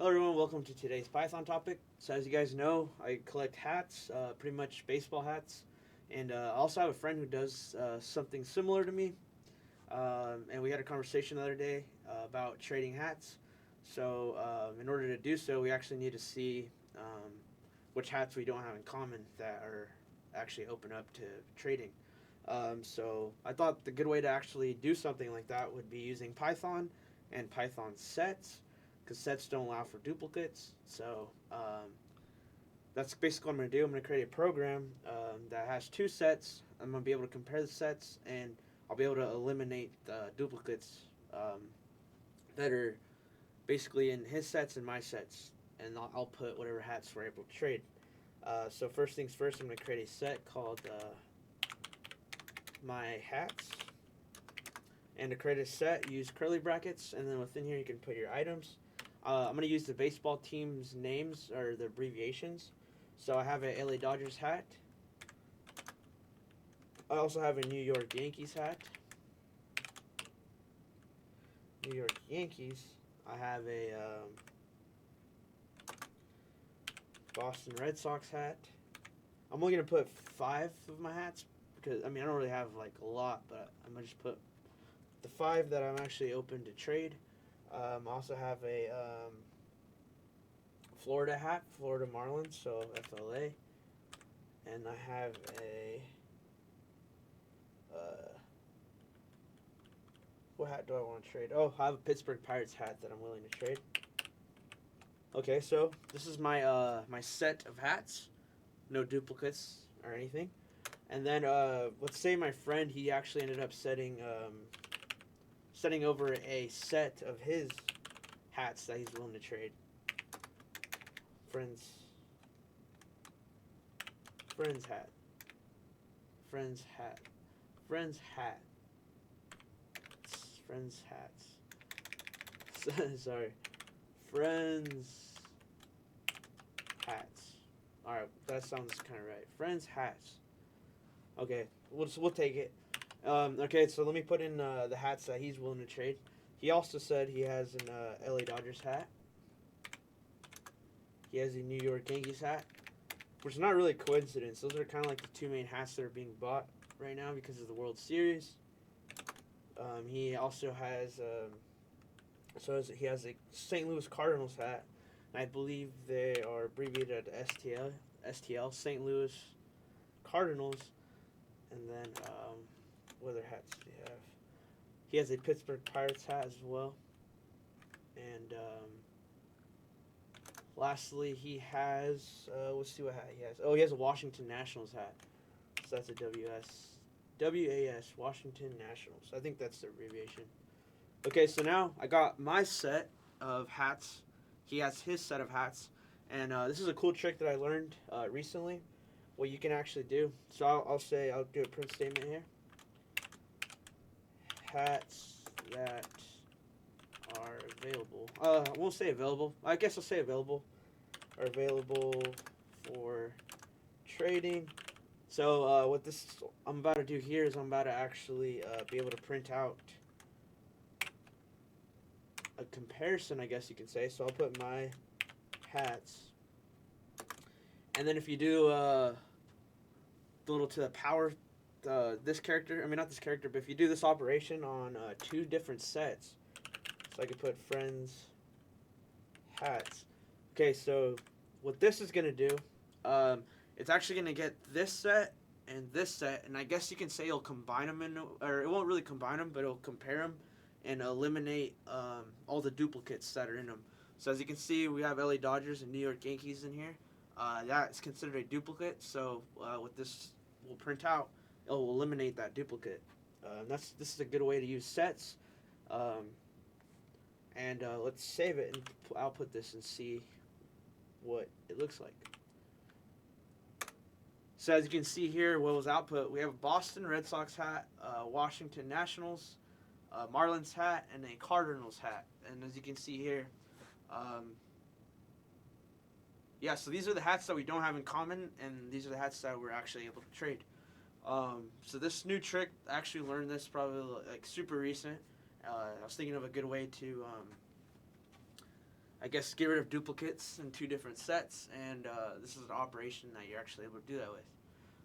Hello, everyone. Welcome to today's Python topic. So, as you guys know, I collect hats, pretty much baseball hats, and I also have a friend who does something similar to me. And we had a conversation the other day about trading hats. So, in order to do so, we actually need to see which hats we don't have in common that are actually open up to trading. So, I thought the good way to actually do something like that would be using Python and Python sets because sets don't allow for duplicates. So that's basically what I'm going to do. I'm going to create a program that has two sets. I'm going to be able to compare the sets, and I'll be able to eliminate the duplicates that are basically in his sets and my sets. And I'll put whatever hats we're able to trade. So first things first, I'm going to create a set called my hats. And to create a set, use curly brackets, and then within here you can put your items. I'm going to use the baseball team's names or the abbreviations. So I have a LA Dodgers hat. I also have a New York Yankees hat. New York Yankees. I have a Boston Red Sox hat. I'm only going to put 5 of my hats because, I don't really have like a lot, but I'm going to just put the 5 that I'm actually open to trade. I also have a Florida hat, Florida Marlins, so FLA. And I have a what hat do I want to trade? Oh, I have a Pittsburgh Pirates hat that I'm willing to trade. Okay, so this is my my set of hats, no duplicates or anything. And then let's say my friend he actually ended up setting over a set of his hats that he's willing to trade. Friends hat. Friends hat. Friends hat. Friends hats. Sorry. Friends hats. Alright, that sounds kind of right. Friends hats. Okay, we'll take it. Okay, so let me put in the hats that he's willing to trade. He also said he has an LA Dodgers hat. He has a New York Yankees hat, which is not really a coincidence. Those are kind of like the two main hats that are being bought right now because of the World Series. He also has he has a St. Louis Cardinals hat. And I believe they are abbreviated STL, St. Louis Cardinals. And then what other hats do he have? He has a Pittsburgh Pirates hat as well. And lastly, he has let's see what hat he has. Oh, he has a Washington Nationals hat. So that's a WAS, Washington Nationals. I think that's the abbreviation. Okay, so now I got my set of hats. He has his set of hats. And this is a cool trick that I learned recently. What you can actually do. So I'll do a print statement here. Hats that are available. I won't say available. I guess I'll say available. Are available for trading. So what this I'm about to do here is I'm about to actually be able to print out a comparison, I guess you can say. So I'll put my hats, and then if you do a little to the power, this character. Not this character, but if you do this operation on 2 different sets, so I could put friends hats. Okay, so what this is gonna do, it's actually gonna get this set and this set, and I guess you can say it'll combine them or it won't really combine them, but it'll compare them and eliminate all the duplicates that are in them. So as you can see, we have LA Dodgers and New York Yankees in here. That's considered a duplicate. So what this will print out, it will eliminate that duplicate. This is a good way to use sets. And let's save it and output this and see what it looks like. So as you can see here, what was output, we have a Boston Red Sox hat, Washington Nationals, Marlins hat, and a Cardinals hat. And as you can see here, so these are the hats that we don't have in common, and these are the hats that we're actually able to trade. So this new trick, I actually learned this probably like super recent. I was thinking of a good way to, I guess, get rid of duplicates in 2 different sets, and this is an operation that you're actually able to do that with.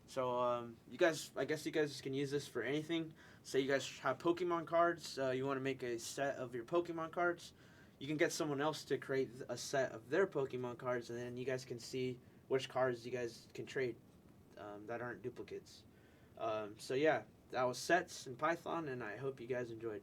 So you guys, I guess you guys can use this for anything. Say you guys have Pokemon cards, you want to make a set of your Pokemon cards. You can get someone else to create a set of their Pokemon cards, and then you guys can see which cards you guys can trade that aren't duplicates. So yeah, that was sets in Python, and I hope you guys enjoyed.